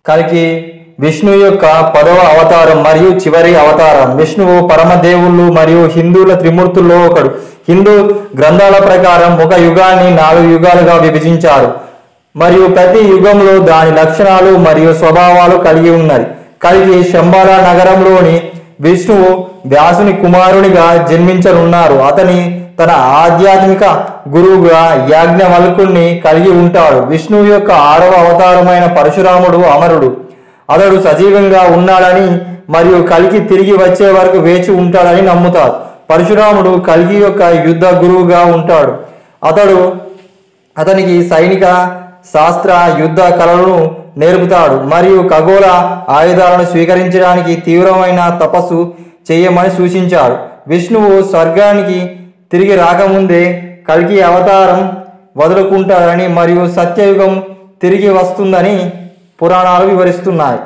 కల్కి విష్ణు యొక్క 10వ అవతారం మరియు చివరి అవతారం. విష్ణువు పరమదేవుళ్ళు మరియు హిందువుల త్రిమూర్తుల్లో ఒకడు. హిందూ గ్రంథాల ప్రకారం ఒక యుగాన్ని 4 యుగాలుగా విభజించారు మరియు ప్రతి యుగంలో దాని లక్షణాలు మరియు స్వభావాలు కలిగి ఉన్నది. కల్కి శంబాల నగరంలోని విష్ణువు వ్యాసుని కుమారునిగా జన్మించనున్నారు. అతని తన ఆధ్యాత్మిక గురువుగా యాజ్ఞవల్కుణ్ణి కలిగి ఉంటాడు. విష్ణువు యొక్క 6వ అవతారమైన పరశురాముడు అమరుడు. అతడు సజీవంగా ఉన్నాడని మరియు కల్కి తిరిగి వచ్చే వరకు వేచి ఉంటాడని నమ్ముతారు. పరశురాముడు కల్కి యొక్క యుద్ధ గురువుగా ఉంటాడు. అతనికి సైనిక శాస్త్ర యుద్ధ కళలను నేర్పుతాడు మరియు ఖగోళ ఆయుధాలను స్వీకరించడానికి తీవ్రమైన తపస్సు చేయమని సూచించాడు. విష్ణువు స్వర్గానికి తిరిగి రాకముందే కల్కి అవతారం వదులుకుంటాడని మరియు సత్యయుగం తిరిగి వస్తుందని పురాణాలు వివరిస్తున్నాయి.